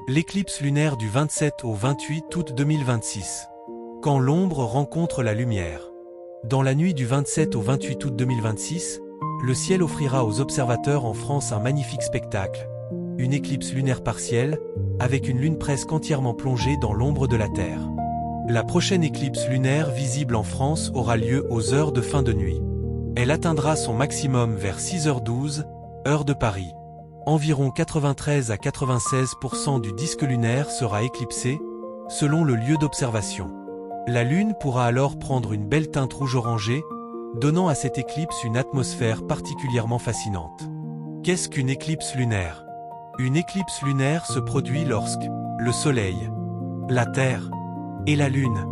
L'éclipse lunaire du 27 au 28 août 2026. Quand l'ombre rencontre la lumière. Dans la nuit du 27 au 28 août 2026, le ciel offrira aux observateurs en France un magnifique spectacle. Une éclipse lunaire partielle, avec une lune presque entièrement plongée dans l'ombre de la Terre. La prochaine éclipse lunaire visible en France aura lieu aux heures de fin de nuit. Elle atteindra son maximum vers 6h12, heure de Paris. Environ 93 à 96% du disque lunaire sera éclipsé, selon le lieu d'observation. La Lune pourra alors prendre une belle teinte rouge-orangée, donnant à cette éclipse une atmosphère particulièrement fascinante. Qu'est-ce qu'une éclipse lunaire? Une éclipse lunaire se produit lorsque le Soleil, la Terre et la Lune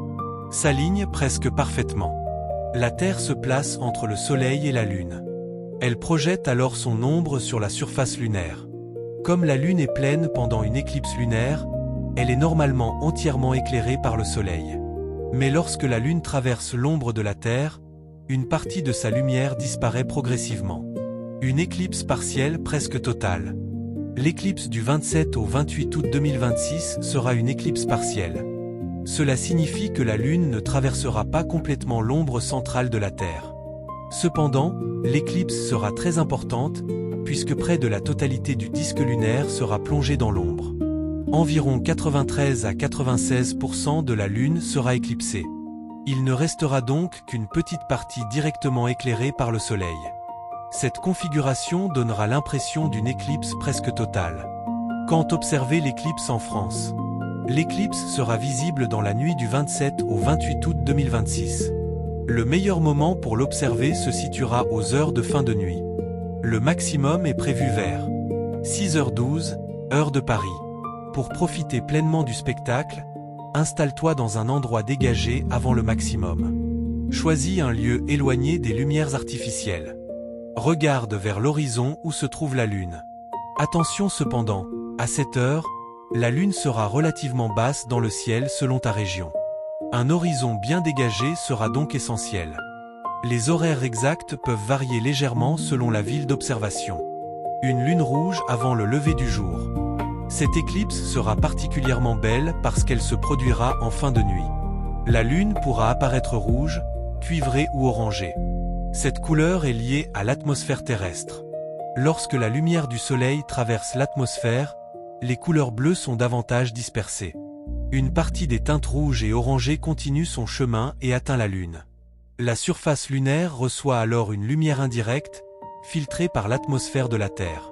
s'alignent presque parfaitement. La Terre se place entre le Soleil et la Lune. Elle projette alors son ombre sur la surface lunaire. Comme la Lune est pleine pendant une éclipse lunaire, elle est normalement entièrement éclairée par le Soleil. Mais lorsque la Lune traverse l'ombre de la Terre, une partie de sa lumière disparaît progressivement. Une éclipse partielle presque totale. L'éclipse du 27 au 28 août 2026 sera une éclipse partielle. Cela signifie que la Lune ne traversera pas complètement l'ombre centrale de la Terre. Cependant, l'éclipse sera très importante, puisque près de la totalité du disque lunaire sera plongée dans l'ombre. Environ 93 à 96% de la Lune sera éclipsée. Il ne restera donc qu'une petite partie directement éclairée par le Soleil. Cette configuration donnera l'impression d'une éclipse presque totale. Quand observer l'éclipse en France? L'éclipse sera visible dans la nuit du 27 au 28 août 2026. Le meilleur moment pour l'observer se situera aux heures de fin de nuit. Le maximum est prévu vers 6h12, heure de Paris. Pour profiter pleinement du spectacle, installe-toi dans un endroit dégagé avant le maximum. Choisis un lieu éloigné des lumières artificielles. Regarde vers l'horizon où se trouve la Lune. Attention cependant, à cette heure, la Lune sera relativement basse dans le ciel selon ta région. Un horizon bien dégagé sera donc essentiel. Les horaires exacts peuvent varier légèrement selon la ville d'observation. Une lune rouge avant le lever du jour. Cette éclipse sera particulièrement belle parce qu'elle se produira en fin de nuit. La lune pourra apparaître rouge, cuivrée ou orangée. Cette couleur est liée à l'atmosphère terrestre. Lorsque la lumière du soleil traverse l'atmosphère, les couleurs bleues sont davantage dispersées. Une partie des teintes rouges et orangées continue son chemin et atteint la Lune. La surface lunaire reçoit alors une lumière indirecte, filtrée par l'atmosphère de la Terre.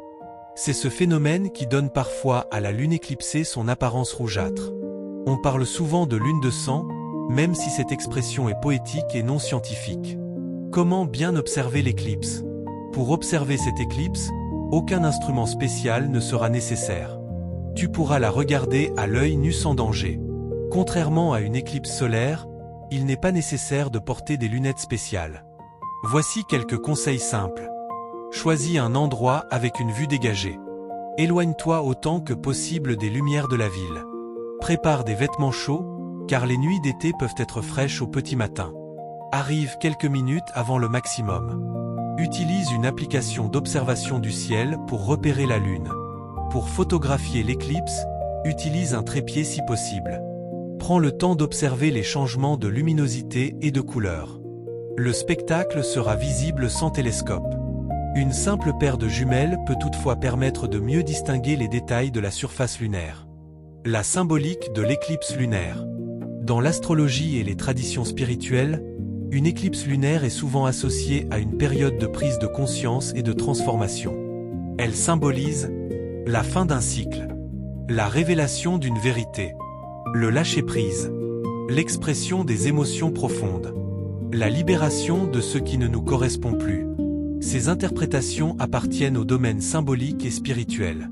C'est ce phénomène qui donne parfois à la Lune éclipsée son apparence rougeâtre. On parle souvent de lune de sang, même si cette expression est poétique et non scientifique. Comment bien observer l'éclipse? Pour observer cette éclipse, aucun instrument spécial ne sera nécessaire. Tu pourras la regarder à l'œil nu sans danger. Contrairement à une éclipse solaire, il n'est pas nécessaire de porter des lunettes spéciales. Voici quelques conseils simples. Choisis un endroit avec une vue dégagée. Éloigne-toi autant que possible des lumières de la ville. Prépare des vêtements chauds, car les nuits d'été peuvent être fraîches au petit matin. Arrive quelques minutes avant le maximum. Utilise une application d'observation du ciel pour repérer la Lune. Pour photographier l'éclipse, utilise un trépied si possible. Prends le temps d'observer les changements de luminosité et de couleur. Le spectacle sera visible sans télescope. Une simple paire de jumelles peut toutefois permettre de mieux distinguer les détails de la surface lunaire. La symbolique de l'éclipse lunaire. Dans l'astrologie et les traditions spirituelles, une éclipse lunaire est souvent associée à une période de prise de conscience et de transformation. Elle symbolise la fin d'un cycle, la révélation d'une vérité, le lâcher-prise, l'expression des émotions profondes, la libération de ce qui ne nous correspond plus. Ces interprétations appartiennent au domaine symbolique et spirituel.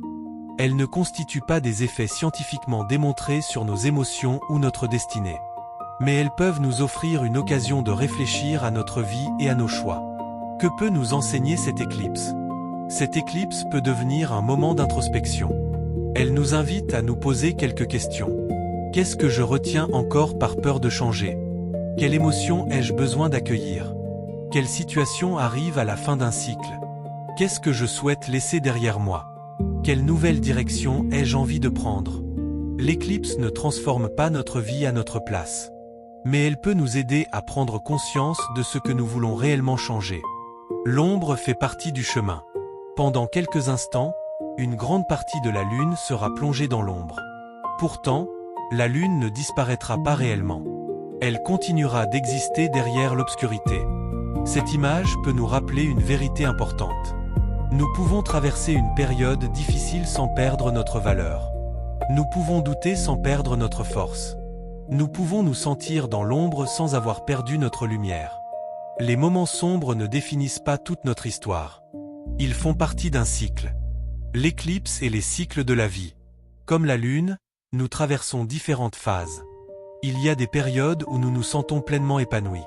Elles ne constituent pas des effets scientifiquement démontrés sur nos émotions ou notre destinée. Mais elles peuvent nous offrir une occasion de réfléchir à notre vie et à nos choix. Que peut nous enseigner cette éclipse? Cette éclipse peut devenir un moment d'introspection. Elle nous invite à nous poser quelques questions. Qu'est-ce que je retiens encore par peur de changer? Quelle émotion ai-je besoin d'accueillir? Quelle situation arrive à la fin d'un cycle? Qu'est-ce que je souhaite laisser derrière moi? Quelle nouvelle direction ai-je envie de prendre? L'éclipse ne transforme pas notre vie à notre place. Mais elle peut nous aider à prendre conscience de ce que nous voulons réellement changer. L'ombre fait partie du chemin. Pendant quelques instants, une grande partie de la Lune sera plongée dans l'ombre. Pourtant, la Lune ne disparaîtra pas réellement. Elle continuera d'exister derrière l'obscurité. Cette image peut nous rappeler une vérité importante. Nous pouvons traverser une période difficile sans perdre notre valeur. Nous pouvons douter sans perdre notre force. Nous pouvons nous sentir dans l'ombre sans avoir perdu notre lumière. Les moments sombres ne définissent pas toute notre histoire. Ils font partie d'un cycle. L'éclipse et les cycles de la vie. Comme la Lune, nous traversons différentes phases. Il y a des périodes où nous nous sentons pleinement épanouis.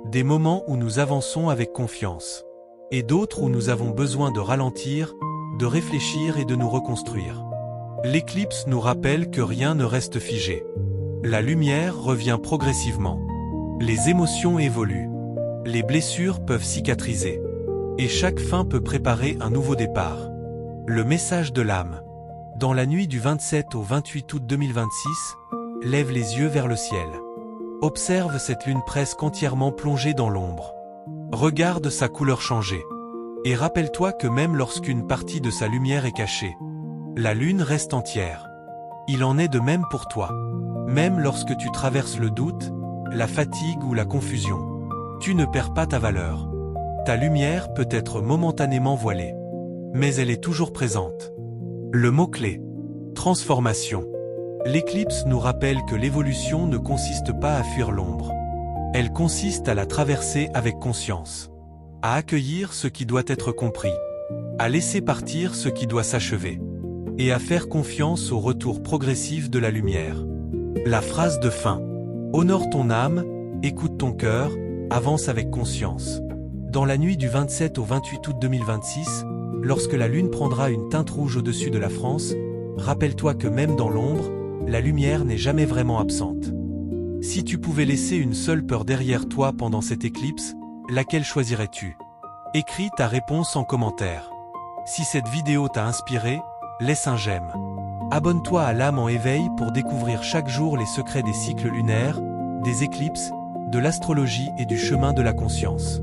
Des moments où nous avançons avec confiance. Et d'autres où nous avons besoin de ralentir, de réfléchir et de nous reconstruire. L'éclipse nous rappelle que rien ne reste figé. La lumière revient progressivement. Les émotions évoluent. Les blessures peuvent cicatriser. Et chaque fin peut préparer un nouveau départ. Le message de l'âme. Dans la nuit du 27 au 28 août 2026, lève les yeux vers le ciel. Observe cette lune presque entièrement plongée dans l'ombre. Regarde sa couleur changer. Et rappelle-toi que même lorsqu'une partie de sa lumière est cachée, la lune reste entière. Il en est de même pour toi. Même lorsque tu traverses le doute, la fatigue ou la confusion, tu ne perds pas ta valeur. Ta lumière peut être momentanément voilée, mais elle est toujours présente. Le mot-clé: transformation. L'éclipse nous rappelle que l'évolution ne consiste pas à fuir l'ombre. Elle consiste à la traverser avec conscience, à accueillir ce qui doit être compris, à laisser partir ce qui doit s'achever, et à faire confiance au retour progressif de la lumière. La phrase de fin: honore ton âme, écoute ton cœur, avance avec conscience. Dans la nuit du 27 au 28 août 2026, lorsque la lune prendra une teinte rouge au-dessus de la France, rappelle-toi que même dans l'ombre, la lumière n'est jamais vraiment absente. Si tu pouvais laisser une seule peur derrière toi pendant cette éclipse, laquelle choisirais-tu? Écris ta réponse en commentaire. Si cette vidéo t'a inspiré, laisse un j'aime. Abonne-toi à l'âme en éveil pour découvrir chaque jour les secrets des cycles lunaires, des éclipses, de l'astrologie et du chemin de la conscience.